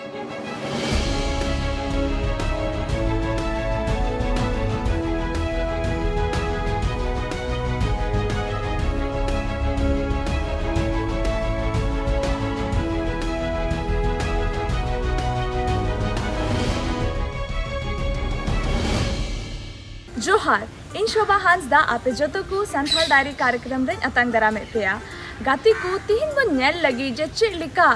जोहार इन शोभा हांसदा आपे जतो को संथाल डायरी कार्यक्रम रे अतंग दरा में पेया गाती को तीन बन नेल लगी जे चेक लिका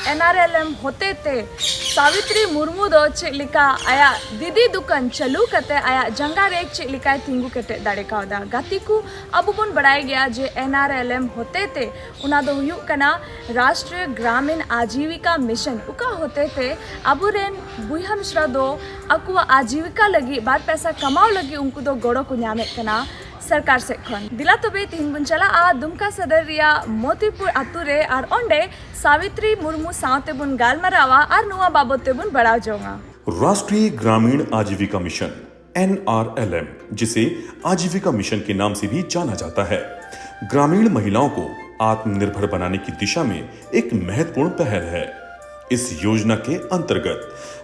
एनआरएलएम होते ते सावित्री मुर्मू दो चेक लिका आया दीदी दुकान चलू कते आया जंगा रे चेक लिका तिंगु कते दाड़े कावदा गाती को अब बुन बढ़ाई गया जे एनआरएलएम होते ते उना दो हुयु कना राष्ट्रीय ग्रामीण आजीविका मिशन उका होते ते अबुरेन बुया मिश्रा दो अकुआ आजीविका लगी बार पैसा कमाओ लगी उनको दो गोड़ो को न्यामे कना सरकार से खन दिला तबे तीन बुन चला आ दुमका सदर रिया मोतीपुर आतु रे आर ओंडे सावित्री मुर्मू सावते बुन गालमरावा आर नुआ बाबोते बुन बड़ा जोंगा। राष्ट्रीय ग्रामीण आजीविका मिशन NRLM, जिसे आजीविका मिशन के नाम से भी जाना जाता है, ग्रामीण महिलाओं को आत्मनिर्भर बनाने की दिशा में एक महत्वपूर्ण पहल है। इस योजना के अंतर्गत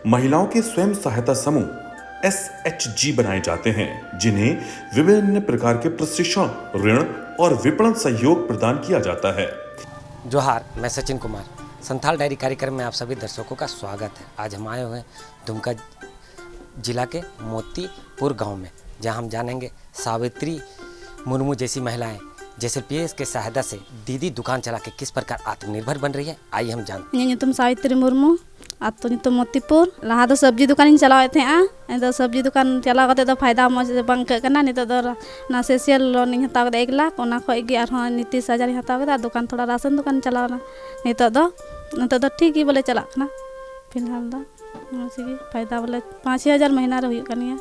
महिलाओं के स्वयं सहायता समूह SHG बनाए जाते हैं, जिन्हें विभिन्न प्रकार के प्रशिक्षण, ऋण और विपणन सहयोग प्रदान किया जाता है। जोहार, मैं सचिन कुमार। संथाल डायरी कार्यक्रम में आप सभी दर्शकों का स्वागत है। आज हम आए हुए हैं दुमका जिला के मोतीपुर गांव में, जहां हम जानेंगे सावित्री मुर्मू जैसी महिलाएं जैसे PS के सहायता से दीदी दुकान चला के किस प्रकार आत्मनिर्भर बन रही है। आइए हम जानते हैं। तुम सावित्री मुर्मू आतो नितो मोतीपुर लहा दो सब्जी दुकान चलावे थे तो सब्जी दुकान चला कते तो फायदा मज बंग कना नितो दो ना सोशल लोन हताव 1 लाख ओना खय गे आर 29,000 हताव के दुकान थोड़ा राशन दुकान चलावना नितो दो ठीक ही बोले चला कना फिलहाल दो मसी फायदा बोले 5,000 महीना रे हुई कनिया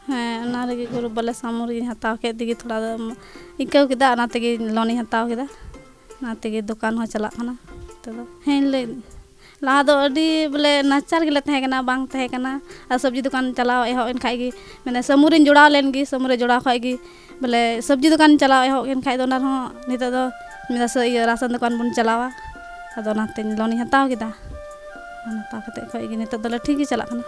हाँ ओना रे ग्रुप बोले सामूर हताव के दिगी थोड़ा इको केदा ओना तेगे लोन हताव केदा ना तेगे दुकान हो चला कना तो हें ले लहा दो अडी बोले नाचार गेले तहे कना बांग तहे कना आ सब्जी दुकान चलाओ एहो इन खाई गी मैंने समूर इन जोड़ाव लेन गी समूर जोड़ाव खाई गी बोले सब्जी दुकान चलाओ एहो इन खाई दो ना हो नितो दो मेरा राशन दुकान बुन चलावा अदो नाते लोन हताव केदा हताव कते खाई गी नितो दो ठीक ही चला कना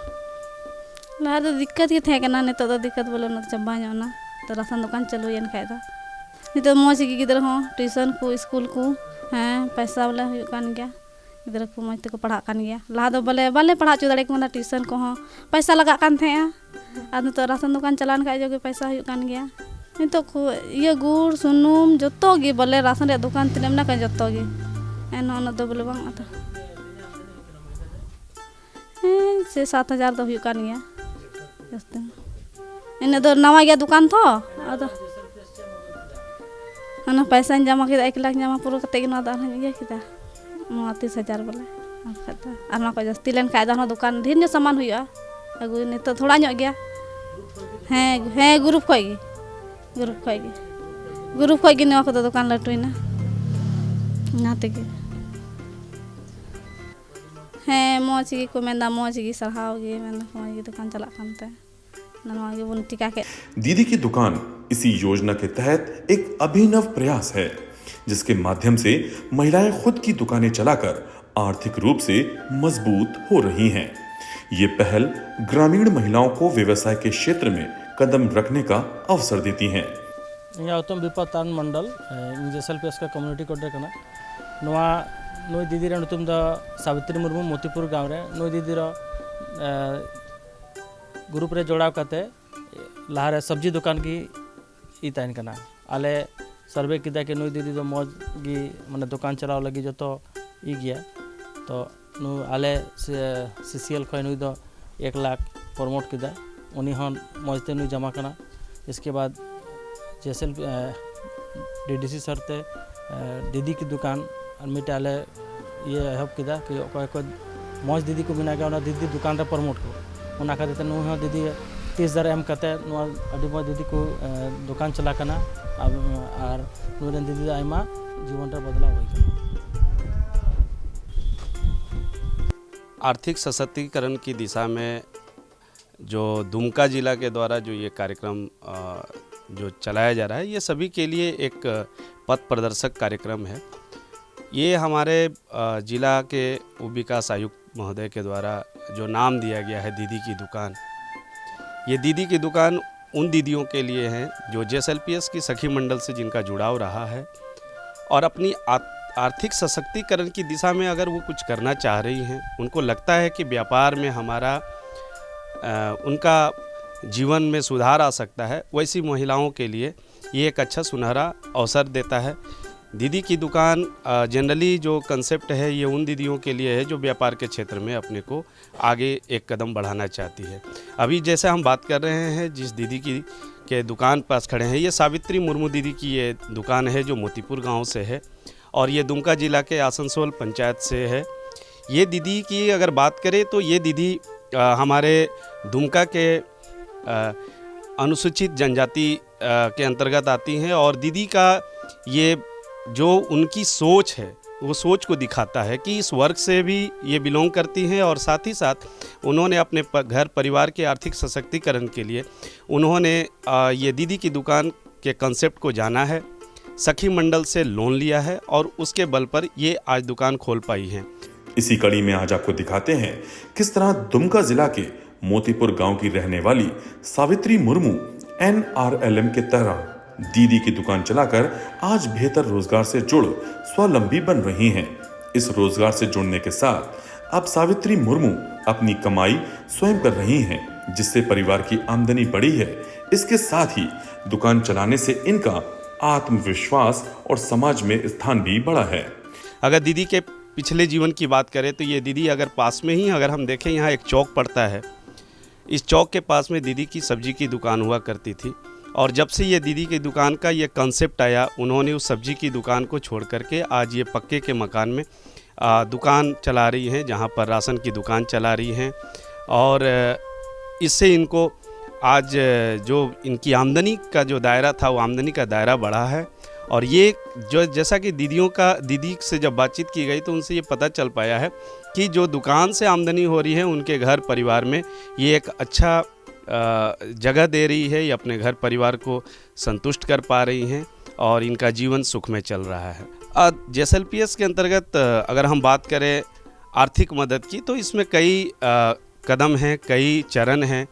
लहा दो दिक्कत ही थे कना नितो दो दिक्कत बोले न चंबा ना तो राशन दुकान चलू इन खाई दो नितो मौज गी गिदर हो ट्यूशन को स्कूल को हाँ पैसा बोले हुई कान गया गिद्रा को मज तक पढ़ा कान गया लहा दो बोले बाले पढ़ा चो दाड़े को ट्यूशन को पैसा लगा कान थे आद तो राशन दुकान चलान खाई जो पैसा हुई कान गया नितो को ये गुड़ सुनुम जतो गे बोले राशन रे दुकान तिनेम ना का जतो गे एन दो बोले बांग आता से 7,000 दो हुई कान गया इन दो नवा गया दुकान थो आदो अना पैसा जमा किदा 1 लाख जमा पूरा कते गिना दा गया किदा 30,000 बोले आर को जस्ती लेन खाय दा दुकान ढेर जो सामान हुआ अगु नित थोड़ा ᱧᱚᱜ गया हाँ ग्रुप खय गे नवा को दुकान लटुइना ना तेगे हाँ मौज गी को मेंदा मौज गी सरहाव गे मेंदा मौज गी दुकान चला कानते नवा गे बुन टिका के दीदी की दुकान इसी योजना के तहत एक अभिनव प्रयास है, जिसके माध्यम से महिलाएं खुद की दुकानें चलाकर आर्थिक रूप से मजबूत हो रही हैं। ये पहल ग्रामीण महिलाओं को व्यवसाय के क्षेत्र में कदम रखने का अवसर देती हैं। उत्तम विपतान मंडल जैसल PS का कम्युनिटी कोडे कना नवा नोई दीदी रे नुतुम द सावित्री मुर्मू मोतीपुर गांव रे नोई दीदी रो ग्रुप रे जोड़ाव काते लहारे सब्जी दुकान की इताइन कना आले सर्वे किदा के नुई दीदी दो मौज गी माने दुकान चलाव लगी जो तो ई गया तो नु आले CCL खय नुई दो 1 लाख प्रमोट किदा उनी हन मौजते नुई जमा कना। इसके बाद जैसे DDC सरते दीदी की दुकान मिटाले ये हब किदा कि कोई मौज दीदी को बिना गया दीदी दुकान रे प्रमोट को उना खातिर नु हो दीदी 30,000 एम कते नुआ अडी मौज दीदी को दुकान चला कना और नुरन दीदी आयमा जीवन रे बदलाव होई कना। आर्थिक सशक्तिकरण की दिशा में जो दुमका जिला के द्वारा जो ये कार्यक्रम जो चलाया जा रहा है, ये सभी के लिए एक पथ प्रदर्शक कार्यक्रम है। ये हमारे जिला के उप विकास आयुक्त महोदय के द्वारा जो नाम दिया गया है दीदी की दुकान, ये दीदी की दुकान उन दीदियों के लिए है जो JSLPS की सखी मंडल से जिनका जुड़ाव रहा है और अपनी आर्थिक सशक्तिकरण की दिशा में अगर वो कुछ करना चाह रही हैं, उनको लगता है कि व्यापार में हमारा उनका जीवन में सुधार आ सकता है, वैसी महिलाओं के लिए ये एक अच्छा सुनहरा अवसर देता है। दीदी की दुकान जनरली जो कंसेप्ट है ये उन दीदियों के लिए है जो व्यापार के क्षेत्र में अपने को आगे एक कदम बढ़ाना चाहती है। अभी जैसे हम बात कर रहे हैं जिस दीदी की के दुकान पास खड़े हैं, ये सावित्री मुर्मू दीदी की ये दुकान है जो मोतीपुर गांव से है और ये दुमका जिला के आसनसोल पंचायत से है। ये दीदी की अगर बात करें तो ये दीदी हमारे दुमका के अनुसूचित जनजाति के अंतर्गत आती हैं और दीदी का ये जो उनकी सोच है वो सोच को दिखाता है कि इस वर्ग से भी ये बिलोंग करती हैं और साथ ही साथ उन्होंने अपने घर परिवार के आर्थिक सशक्तिकरण के लिए उन्होंने ये दीदी की दुकान के कंसेप्ट को जाना है, सखी मंडल से लोन लिया है और उसके बल पर ये आज दुकान खोल पाई हैं। इसी कड़ी में आज आपको दिखाते हैं किस तरह दुमका जिला के मोतीपुर गांव की रहने वाली सावित्री मुर्मू NRLM के तरह दीदी की दुकान चलाकर आज बेहतर रोजगार से जुड़ स्वावलंबी बन रही हैं। इस रोजगार से जुड़ने के साथ अब सावित्री मुर्मू अपनी कमाई स्वयं कर रही हैं, जिससे परिवार की आमदनी बढ़ी है। इसके साथ ही दुकान चलाने से इनका आत्मविश्वास और समाज में स्थान भी बढ़ा है। अगर दीदी के पिछले जीवन की बात करें तो ये दीदी अगर पास में ही अगर हम देखें, यहाँ एक चौक पड़ता है, इस चौक के पास में दीदी की सब्जी की दुकान हुआ करती थी और जब से ये दीदी की दुकान का ये कंसेप्ट आया, उन्होंने उस सब्जी की दुकान को छोड़ करके आज ये पक्के के मकान में दुकान चला रही हैं, जहाँ पर राशन की दुकान चला रही हैं और इससे इनको आज जो इनकी आमदनी का जो दायरा था वो आमदनी का दायरा बढ़ा है। और ये जो जैसा कि दीदी से जब बातचीत की गई तो उनसे ये पता चल पाया है कि जो दुकान से आमदनी हो रही है उनके घर परिवार में ये एक अच्छा जगह दे रही है, ये अपने घर परिवार को संतुष्ट कर पा रही हैं और इनका जीवन सुख में चल रहा है। JSLPS के अंतर्गत अगर हम बात करें आर्थिक मदद की तो इसमें कई कदम हैं, कई चरण हैं,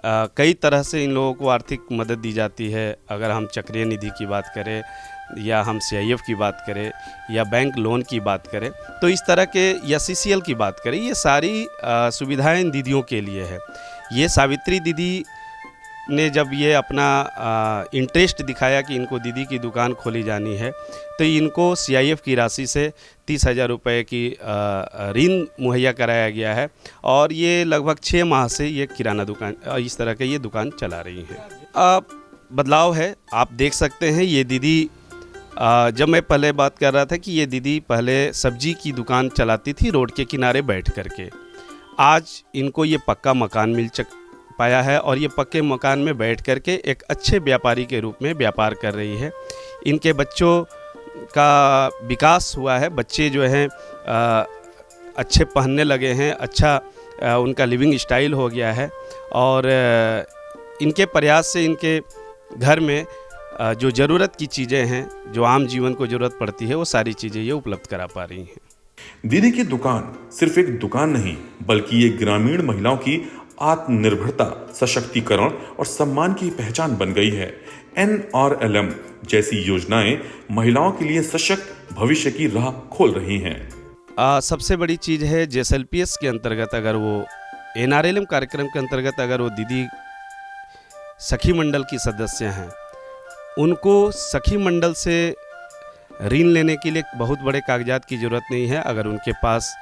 कई तरह से इन लोगों को आर्थिक मदद दी जाती है। अगर हम चक्रीय निधि की बात करें या हम CIF की बात करें या बैंक लोन की बात करें तो इस तरह के या CCL की बात करें, ये सारी सुविधाएं इन दीदियों के लिए है। ये सावित्री दीदी ने जब ये अपना इंटरेस्ट दिखाया कि इनको दीदी की दुकान खोली जानी है तो इनको CIF की राशि से 30,000 रुपये की ऋण मुहैया कराया गया है और ये लगभग 6 माह से ये किराना दुकान इस तरह के ये दुकान चला रही हैं। बदलाव है, आप देख सकते हैं। ये दीदी जब मैं पहले बात कर रहा था कि ये दीदी पहले सब्जी की दुकान चलाती थी रोड के किनारे बैठ करके, आज इनको ये पक्का मकान मिल पाया है और ये पक्के मकान में बैठ करके एक अच्छे व्यापारी के रूप में व्यापार कर रही है। इनके बच्चों का विकास हुआ है, बच्चे जो हैं अच्छे पहनने लगे हैं, अच्छा उनका लिविंग स्टाइल हो गया है और इनके प्रयास से इनके घर में जो ज़रूरत की चीज़ें हैं, जो आम जीवन को ज़रूरत पड़ती है, वो सारी चीज़ें ये उपलब्ध करा पा रही हैं। दीदी की दुकान सिर्फ एक दुकान नहीं बल्कि ये ग्रामीण महिलाओं की आत्मनिर्भरता, सशक्तिकरण और सम्मान की पहचान बन गई है। NRLM जैसी योजनाएं महिलाओं के लिए सशक्त भविष्य की राह खोल रही हैं। सबसे बड़ी चीज़ है JSLPS के अंतर्गत अगर वो NRLM कार्यक्रम के अंतर्गत अगर वो दीदी सखी मंडल की सदस्य हैं, उनको सखी मंडल से ऋण लेने के लिए बहुत बड़े कागजात की ज़रूरत नहीं है। अगर उनके पास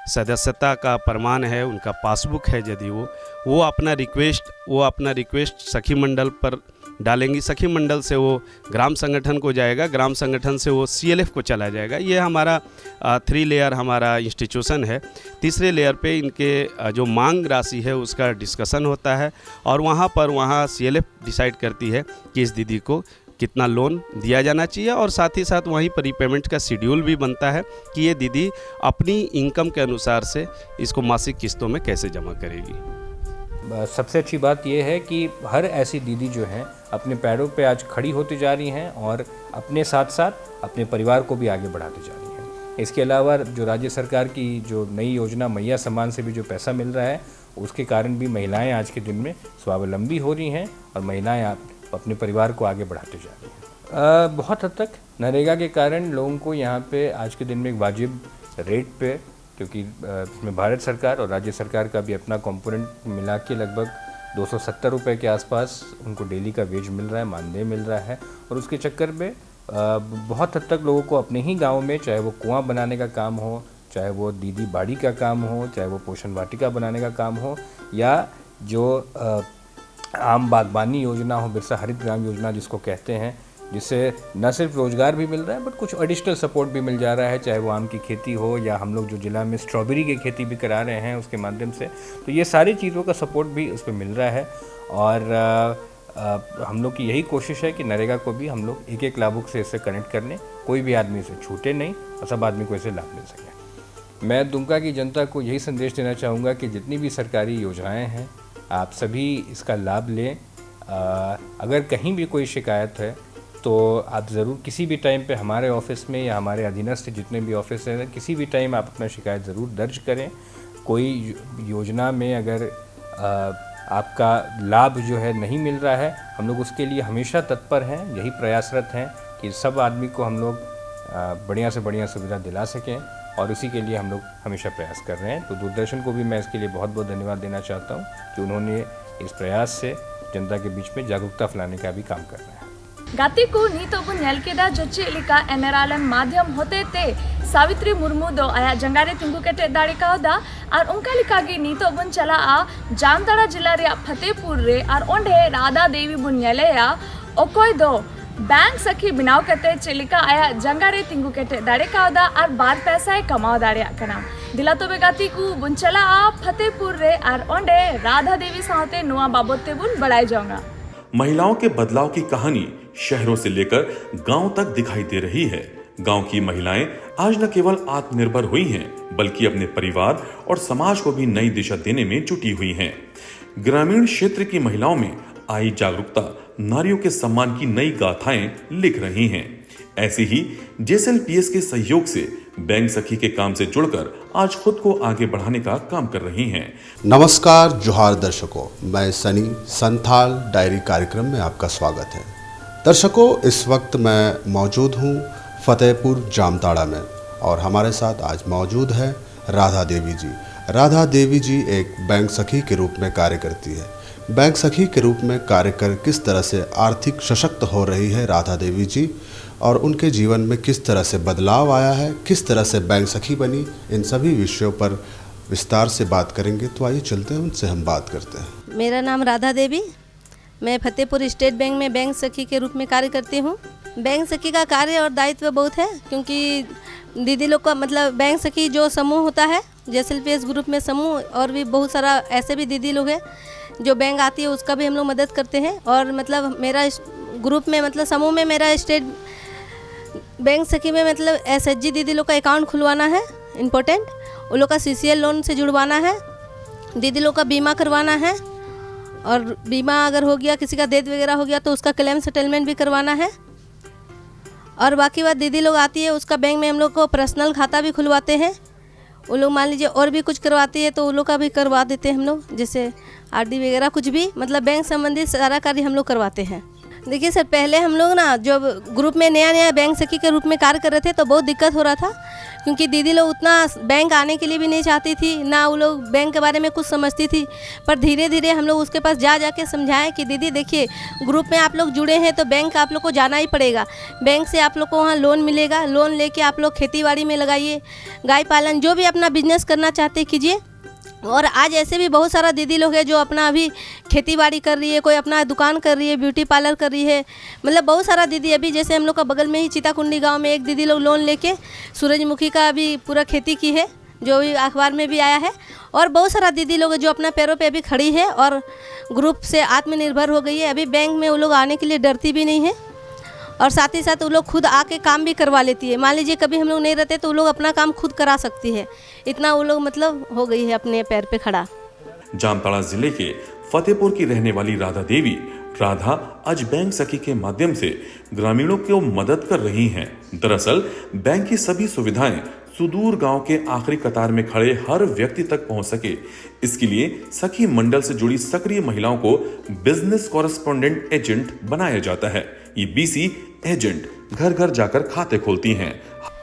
सदस्यता का प्रमाण है, उनका पासबुक है, यदि वो अपना रिक्वेस्ट सखी मंडल पर डालेंगी, सखी मंडल से वो ग्राम संगठन को जाएगा, ग्राम संगठन से वो CLF को चला जाएगा। ये हमारा 3 लेयर हमारा इंस्टीट्यूशन है। तीसरे लेयर पे इनके जो मांग राशि है उसका डिस्कशन होता है और वहाँ CLF डिसाइड करती है कि इस दीदी को कितना लोन दिया जाना चाहिए और साथ ही साथ वहीं पर रीपेमेंट का शेड्यूल भी बनता है कि ये दीदी अपनी इनकम के अनुसार से इसको मासिक किस्तों में कैसे जमा करेगी। सबसे अच्छी बात यह है कि हर ऐसी दीदी जो हैं अपने पैरों पे आज खड़ी होती जा रही हैं और अपने साथ साथ अपने परिवार को भी आगे बढ़ाती जा रही हैं। इसके अलावा जो राज्य सरकार की जो नई योजना मैया सम्मान से भी जो पैसा मिल रहा है, उसके कारण भी महिलाएं आज के दिन में स्वावलंबी हो रही हैं और महिलाएं अपने परिवार को आगे बढ़ाते जा रही हैं। बहुत हद तक नरेगा के कारण लोगों को यहाँ पे आज के दिन में एक वाजिब रेट पे, क्योंकि इसमें भारत सरकार और राज्य सरकार का भी अपना कंपोनेंट मिला के लगभग 270 रुपये के आसपास उनको डेली का वेज मिल रहा है, मानदेय मिल रहा है। और उसके चक्कर में बहुत हद तक लोगों को अपने ही गांव में, चाहे वो कुआं बनाने का काम हो, चाहे वो दीदी बाड़ी का काम हो, चाहे वो पोषण वाटिका बनाने का काम हो, या जो आम बागबानी योजना हो, बिरसा हरित ग्राम योजना जिसको कहते हैं, जिससे न सिर्फ रोज़गार भी मिल रहा है बट कुछ एडिशनल सपोर्ट भी मिल जा रहा है, चाहे वो आम की खेती हो या हम लोग जो ज़िला में स्ट्रॉबेरी की खेती भी करा रहे हैं उसके माध्यम से। तो ये सारी चीज़ों का सपोर्ट भी उस पर मिल रहा है। और हम लोग की यही कोशिश है कि नरेगा को भी हम लोग एक एक लाभुक से इससे कनेक्ट कर लें, कोई भी आदमी इसे छूटे नहीं और सब आदमी को इससे लाभ मिल सके। मैं दुमका की जनता को यही संदेश देना चाहूँगा कि जितनी भी सरकारी योजनाएं हैं आप सभी इसका लाभ लें। अगर कहीं भी कोई शिकायत है तो आप ज़रूर किसी भी टाइम पे हमारे ऑफिस में या हमारे अधीनस्थ जितने भी ऑफिस हैं, किसी भी टाइम आप अपना शिकायत ज़रूर दर्ज करें। कोई योजना में अगर आपका लाभ जो है नहीं मिल रहा है, हम लोग उसके लिए हमेशा तत्पर हैं, यही प्रयासरत हैं कि सब आदमी को हम लोग बढ़िया से बढ़िया सुविधा दिला सकें और उसी के लिए हम लोग हमेशा प्रयास कर रहे हैं। तो दूरदर्शन को भी मैं इसके लिए बहुत बहुत धन्यवाद देना चाहता हूँ कि उन्होंने इस प्रयास से जनता के बीच में जागरूकता फैलाने का भी काम कर रहे हैं। गाती को नीतो बन नेल केदा जो चेलिका एनआरएलएम माध्यम होते ते सावित्री मुर्मू दो आया जंगारे तिंगु केटे दाड़ी कावदा और उनका लिखा गी नीतो बन चला आ जामताड़ा जिला रे फतेहपुर रे और ओंडे राधा देवी बुन नेलेया ओकोय दो बैंक सखी बनाव कते चेलिका आया जंगारे तिंगु केटे दाड़ी कावदा और बार पैसा कमाव दाड़ी कना दिला तो गाती को बुन चला आ फतेहपुर रे और ओंडे राधा देवी साथे नुआ बाबोते बुन बढ़ाई जाऊंगा। महिलाओं के बदलाव की कहानी शहरों से लेकर गांव तक दिखाई दे रही है। गांव की महिलाएं आज न केवल आत्मनिर्भर हुई हैं, बल्कि अपने परिवार और समाज को भी नई दिशा देने में जुटी हुई हैं। ग्रामीण क्षेत्र की महिलाओं में आई जागरूकता नारियों के सम्मान की नई गाथाएं लिख रही हैं। ऐसे ही JSLPS के सहयोग से बैंक सखी के काम से जुड़कर आज खुद को आगे बढ़ाने का काम कर रही हैं। नमस्कार, जोहार दर्शकों, मैं सनी संथाल डायरी कार्यक्रम में आपका स्वागत है। दर्शकों, इस वक्त मैं मौजूद हूँ फतेहपुर जामताड़ा में और हमारे साथ आज मौजूद है राधा देवी जी। राधा देवी जी एक बैंक सखी के रूप में कार्य करती है। बैंक सखी के रूप में कार्य कर किस तरह से आर्थिक सशक्त हो रही है राधा देवी जी और उनके जीवन में किस तरह से बदलाव आया है, किस तरह से बैंक सखी बनी, इन सभी विषयों पर विस्तार से बात करेंगे। तो आइए चलते हैं, उनसे हम बात करते हैं। मेरा नाम राधा देवी, मैं फतेहपुर स्टेट बैंक में बैंक सखी के रूप में कार्य करती हूँ। बैंक सखी का कार्य और दायित्व बहुत है, क्योंकि दीदी लोग का मतलब बैंक सखी जो समूह होता है JSLPS ग्रुप में समूह, और भी बहुत सारा ऐसे भी दीदी लोग हैं जो बैंक आती है उसका भी हम लोग मदद करते हैं। और मतलब मेरा ग्रुप में मतलब समूह में मेरा स्टेट बैंक सखी में मतलब SHG दीदी लोग का अकाउंट खुलवाना है इम्पोर्टेंट, उन लोग का CCL लोन से जुड़वाना है, दीदी लोग का बीमा करवाना है, और बीमा अगर हो गया, किसी का डेथ वगैरह हो गया तो उसका क्लेम सेटलमेंट भी करवाना है। और बाकी बात दीदी लोग आती है उसका बैंक में हम लोग को पर्सनल खाता भी खुलवाते हैं। वो लोग मान लीजिए और भी कुछ करवाती है तो उन लोग का भी करवा देते हैं हम लोग, जैसे RD वगैरह कुछ भी, मतलब बैंक संबंधित सारा कार्य हम लोग करवाते हैं। देखिए सर, पहले हम लोग ना जब ग्रुप में नया बैंक सखी के रूप में कार्य कर रहे थे तो बहुत दिक्कत हो रहा था, क्योंकि दीदी लोग उतना बैंक आने के लिए भी नहीं चाहती थी, ना वो लोग बैंक के बारे में कुछ समझती थी। पर धीरे धीरे हम लोग उसके पास जा के समझाएं कि दीदी देखिए, ग्रुप में आप लोग जुड़े हैं तो बैंक आप लोग को जाना ही पड़ेगा। बैंक से आप लोग को वहाँ लोन मिलेगा, लोन लेके आप लोग खेती बाड़ी में लगाइए, गाय पालन, जो भी अपना बिजनेस करना चाहते कीजिए। और आज ऐसे भी बहुत सारा दीदी लोग हैं जो अपना अभी खेती बाड़ी कर रही है, कोई अपना दुकान कर रही है, ब्यूटी पार्लर कर रही है, मतलब बहुत सारा दीदी। अभी जैसे हम लोग का बगल में ही चिताकुंडी गांव में एक दीदी लोग लोन लेके सूरजमुखी का अभी पूरा खेती की है, जो भी अखबार में भी आया है। और बहुत सारा दीदी लोग जो अपना पैरों पे अभी खड़ी है और ग्रुप से आत्मनिर्भर हो गई है। अभी बैंक में वो लोग आने के लिए डरती भी नहीं है, और साथ ही साथ वो लोग खुद आके काम भी करवा लेती है। मान लीजिए कभी हम लोग नहीं रहते तो वो लोग अपना काम खुद करा सकती है, इतना वो लोग मतलब हो गई है अपने पैर पे खड़ा। जामताड़ा जिले के फतेहपुर की रहने वाली राधा देवी राधा आज बैंक सखी के माध्यम से ग्रामीणों को मदद कर रही हैं। दरअसल बैंक की सभी सुविधाएं सुदूर गांव के आखिरी कतार में खड़े हर व्यक्ति तक पहुंच सके, इसके लिए सखी मंडल से जुड़ी सक्रिय महिलाओं को बिजनेस कॉरेस्पोंडेंट एजेंट बनाया जाता है। ये बीसी एजेंट घर घर जाकर खाते खोलती हैं।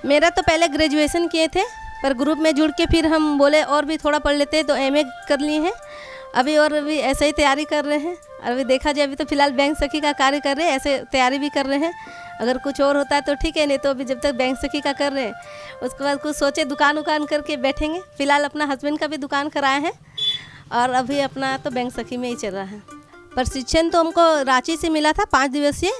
मेरा तो पहले ग्रेजुएशन किए थे, पर ग्रुप में जुड़ के फिर हम बोले और भी थोड़ा पढ़ लेते हैं, तो एमए कर लिए हैं अभी, और अभी ऐसे ही तैयारी कर रहे हैं। और अभी देखा जाए, अभी तो फिलहाल बैंक सखी का कार्य कर रहे हैं, ऐसे तैयारी भी कर रहे हैं। अगर कुछ और होता है तो ठीक है, नहीं तो अभी जब तक बैंक सखी का कर रहे हैं उसके बाद कुछ सोचे दुकान उकान करके बैठेंगे। फिलहाल अपना हस्बैंड का भी दुकान कराए हैं और अभी अपना तो बैंक सखी में ही चल रहा है। प्रशिक्षण तो हमको रांची से मिला था 5 दिवसीय,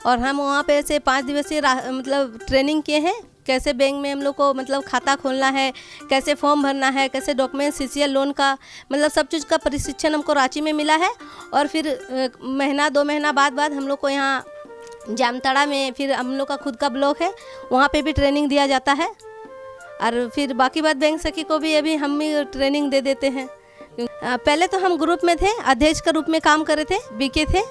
और हम वहाँ पे से 5 दिवसीय मतलब ट्रेनिंग किए हैं। कैसे बैंक में हम लोग को मतलब खाता खोलना है, कैसे फॉर्म भरना है, कैसे डॉक्यूमेंट सीसीएल लोन का मतलब सब चीज़ का प्रशिक्षण हमको रांची में मिला है। और फिर महीना 2 महीना बाद हम लोग को यहाँ जामताड़ा में फिर हम लोग का खुद का ब्लॉक है, वहाँ पे भी ट्रेनिंग दिया जाता है। और फिर बाकी बात बैंक सखी को भी अभी हम ही ट्रेनिंग दे देते हैं। पहले तो हम ग्रुप में थे, अध्यक्ष के रूप में काम कर रहे थे, बीके थे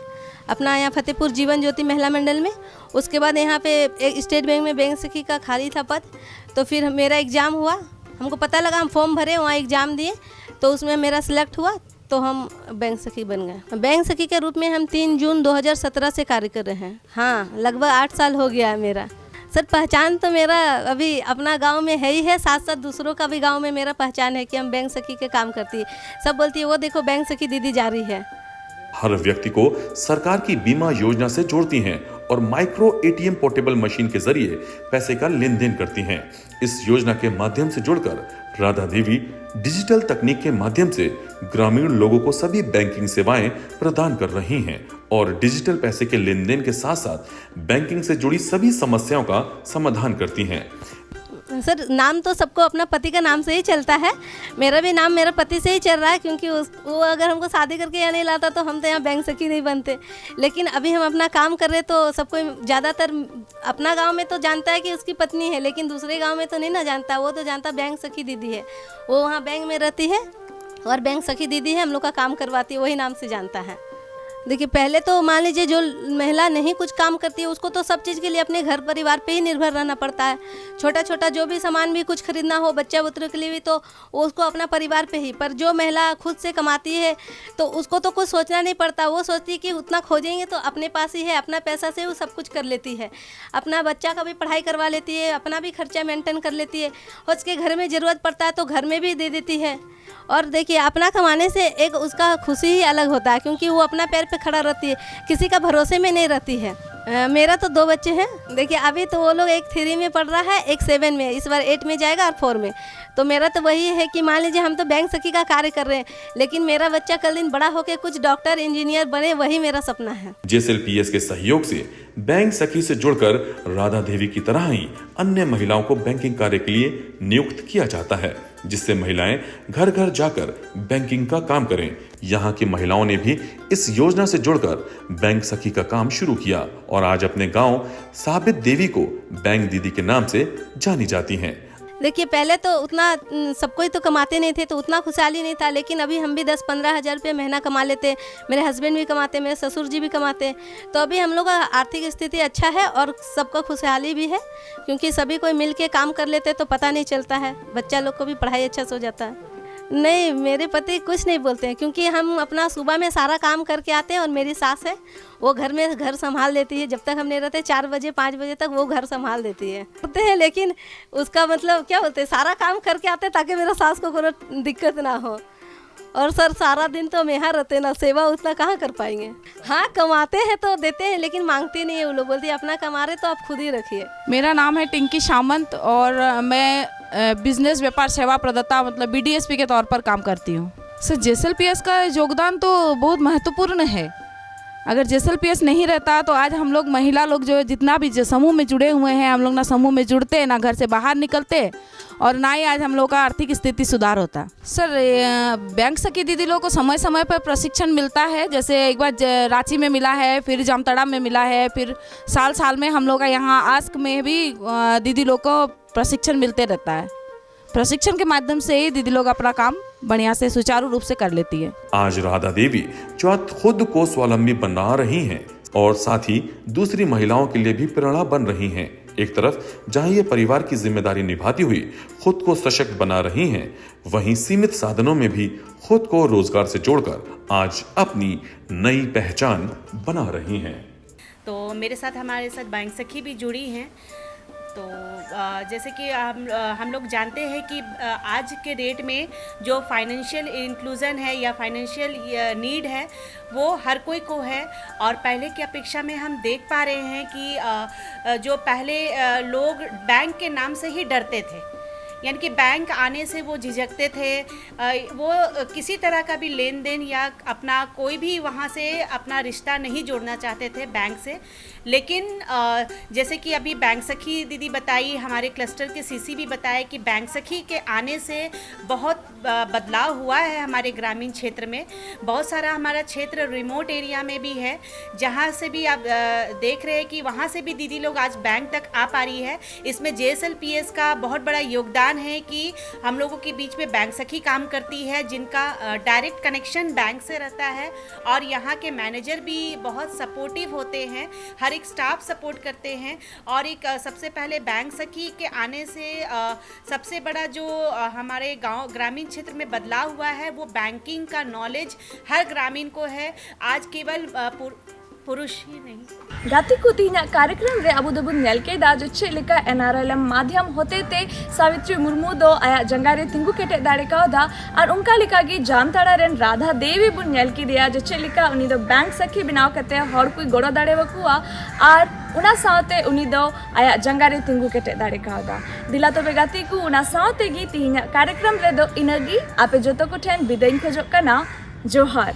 अपना यहाँ फतेहपुर जीवन ज्योति महिला मंडल में। उसके बाद यहाँ पे एक स्टेट बैंक में बैंक सखी का खाली था पद, तो फिर मेरा एग्ज़ाम हुआ, हमको पता लगा, हम फॉर्म भरे, वहाँ एग्ज़ाम दिए, तो उसमें मेरा सिलेक्ट हुआ, तो हम बैंक सखी बन गए। बैंक सखी के रूप में हम 3 जून 2017 से कार्य कर रहे हैं। हाँ, लगभग 8 साल हो गया है मेरा। सर पहचान तो मेरा अभी अपना गांव में है ही है, साथ साथ दूसरों का भी गांव में मेरा पहचान है कि हम बैंक सखी के काम करती है। सब बोलती है वो देखो बैंक सखी दीदी जा रही है। हर व्यक्ति को सरकार की बीमा योजना से जोड़ती हैं और माइक्रो एटीएम पोर्टेबल मशीन के जरिए पैसे का लेन देन करती हैं। इस योजना के माध्यम से जुड़कर राधा देवी डिजिटल तकनीक के माध्यम से ग्रामीण लोगों को सभी बैंकिंग सेवाएं प्रदान कर रही हैं और डिजिटल पैसे के लेन देन के साथ साथ बैंकिंग से जुड़ी सभी समस्याओं का समाधान करती हैं। सर नाम तो सबको अपना पति का नाम से ही चलता है, मेरा भी नाम मेरा पति से ही चल रहा है, क्योंकि वो अगर हमको शादी करके यहाँ नहीं लाता तो हम तो यहाँ बैंक सखी नहीं बनते। लेकिन अभी हम अपना काम कर रहे तो सबको ज़्यादातर अपना गांव में तो जानता है कि उसकी पत्नी है, लेकिन दूसरे गांव में तो नहीं ना जानता, वो तो जानता बैंक सखी दीदी है, वो वहाँ बैंक में रहती है और बैंक सखी दीदी है, हम लोग का काम करवाती है, वही नाम से जानता है। देखिए पहले तो मान लीजिए जो महिला नहीं कुछ काम करती है उसको तो सब चीज़ के लिए अपने घर परिवार पे ही निर्भर रहना पड़ता है। छोटा छोटा जो भी सामान भी कुछ खरीदना हो बच्चा बुतरों के लिए भी तो उसको अपना परिवार पे ही। पर जो महिला खुद से कमाती है तो उसको तो कुछ सोचना नहीं पड़ता, वो सोचती है कि उतना खोजेंगे तो अपने पास ही है, अपना पैसा से वो सब कुछ कर लेती है, अपना बच्चा का भी पढ़ाई करवा लेती है, अपना भी खर्चा मेंटेन कर लेती है, उसके घर में ज़रूरत पड़ता है तो घर में भी दे देती है। और देखिए अपना कमाने से एक उसका खुशी ही अलग होता है, क्योंकि वो अपना पैर पे खड़ा रहती है, किसी का भरोसे में नहीं रहती है। मेरा तो 2 बच्चे हैं। देखिए अभी तो वो लोग एक 3 में पढ़ रहा है, एक 7 में, इस बार 8 में जाएगा और 4 में। तो मेरा तो वही है कि मान लीजिए हम तो बैंक सखी का कार्य कर रहे हैं, लेकिन मेरा बच्चा कल दिन बड़ा होकर कुछ डॉक्टर इंजीनियर बने, वही मेरा सपना है। जेएसएलपीएस के सहयोग से बैंक सखी से जुड़कर राधा देवी की तरह ही अन्य महिलाओं को बैंकिंग कार्य के लिए नियुक्त किया जाता है, जिससे महिलाएं घर घर जाकर बैंकिंग का काम करें। यहाँ की महिलाओं ने भी इस योजना से जुड़कर बैंक सखी का काम शुरू किया और आज अपने गांव साबित देवी को बैंक दीदी के नाम से जानी जाती हैं। देखिए पहले तो उतना सबको ही तो कमाते नहीं थे तो उतना खुशहाली नहीं था, लेकिन अभी हम भी 10-15 हज़ार रुपये महीना कमा लेते, मेरे हस्बैंड भी कमाते, मेरे ससुर जी भी कमाते, तो अभी हम लोग का आर्थिक स्थिति अच्छा है और सबको खुशहाली भी है, क्योंकि सभी कोई मिल के काम कर लेते तो पता नहीं चलता है, बच्चा लोग को भी पढ़ाई अच्छा से हो जाता है। नहीं, मेरे पति कुछ नहीं बोलते हैं, क्योंकि हम अपना सुबह में सारा काम करके आते हैं और मेरी सास है वो घर में घर संभाल देती है, जब तक हम नहीं रहते 4 बजे 5 बजे तक वो घर संभाल देती है करते हैं। लेकिन उसका मतलब क्या बोलते हैं, सारा काम करके आते ताकि मेरा सास को कोई दिक्कत ना हो। और सर सारा दिन तो हम यहाँ रहते ना, सेवा उतना कहाँ कर पाएंगे। हाँ कमाते हैं तो देते हैं, लेकिन मांगते नहीं है, वो लोग बोलते हैं अपना कमा रहे तो आप खुद ही रखिए। मेरा नाम है टिंकी सामंत और मैं बिजनेस व्यापार सेवा प्रदाता मतलब बीडीएसपी के तौर पर काम करती हूँ। सर जेएसएलपीएस का योगदान तो बहुत महत्वपूर्ण है। अगर जेएसएलपीएस नहीं रहता तो आज हम लोग महिला लोग जो जितना भी समूह में जुड़े हुए हैं, हम लोग ना समूह में जुड़ते, ना घर से बाहर निकलते और ना ही आज हम लोग का आर्थिक स्थिति सुधार होता। सर बैंक सखी दीदी लोग को समय समय पर प्रशिक्षण मिलता है, जैसे एक बार रांची में मिला है, फिर जामताड़ा में मिला है, फिर साल साल में हम लोग का यहाँ आस्क में भी दीदी लोग को प्रशिक्षण मिलते रहता है। प्रशिक्षण के माध्यम से ही दीदी लोग अपना काम बढ़िया से सुचारू रूप से कर लेती है। आज राधा देवी जो खुद को स्वावलंबी बना रही हैं और साथ ही दूसरी महिलाओं के लिए भी प्रेरणा बन रही हैं। एक तरफ जहां ये परिवार की जिम्मेदारी निभाती हुई खुद को सशक्त बना रही हैं, वहीं सीमित साधनों में भी खुद को रोजगार से जोड़कर आज अपनी नई पहचान बना रही हैं। तो मेरे साथ हमारे साथ बैंक सखी भी जुड़ी हैं। तो जैसे कि हम लोग जानते हैं कि आज के डेट में जो फाइनेंशियल इंक्लूज़न है या फाइनेंशियल नीड है वो हर कोई को है। और पहले की अपेक्षा में हम देख पा रहे हैं कि जो पहले लोग बैंक के नाम से ही डरते थे, यानी कि बैंक आने से वो झिझकते थे, वो किसी तरह का भी लेन देन या अपना कोई भी वहाँ से अपना रिश्ता नहीं जोड़ना चाहते थे बैंक से। लेकिन जैसे कि अभी बैंक सखी दीदी बताई, हमारे क्लस्टर के सीसी भी बताए कि बैंक सखी के आने से बहुत बदलाव हुआ है हमारे ग्रामीण क्षेत्र में। बहुत सारा हमारा क्षेत्र रिमोट एरिया में भी है, जहाँ से भी आप देख रहे हैं कि वहाँ से भी दीदी लोग आज बैंक तक आ पा रही है। इसमें JSLPS का बहुत बड़ा योगदान है कि हम लोगों के बीच में बैंक सखी काम करती है, जिनका डायरेक्ट कनेक्शन बैंक से रहता है। और यहाँ के मैनेजर भी बहुत सपोर्टिव होते हैं, हर एक स्टाफ सपोर्ट करते हैं। और एक सबसे पहले बैंक सखी के आने से सबसे बड़ा जो हमारे गांव ग्रामीण क्षेत्र में बदलाव हुआ है वो बैंकिंग का नॉलेज हर ग्रामीण को है। आज केवल पुरुष ही नहीं। गाती को तीन कार्यक्रम रे अबू दबुन नेल के दा जो चे लेका NRLM माध्यम होते ते सावित्री मुर्मू दो आया जंगारे तिंगु केटे दाड़े कावदा और उनका लिका गी जामताड़ा रेन राधा देवी बुन नेल की दिया जो चे लेका उनी दो बैंक सखी बनाव कते हर कोई गोड़ो दाड़े वकुआ और उना सावते उनी दो आया जंगारे तिंगु केटे दाड़े कावदा दिला तो बेगाती को उना सावते गी तीन कार्यक्रम रे दो इनगी आपे जोतो को ठेन बिदाइन खोजो कना जोहार।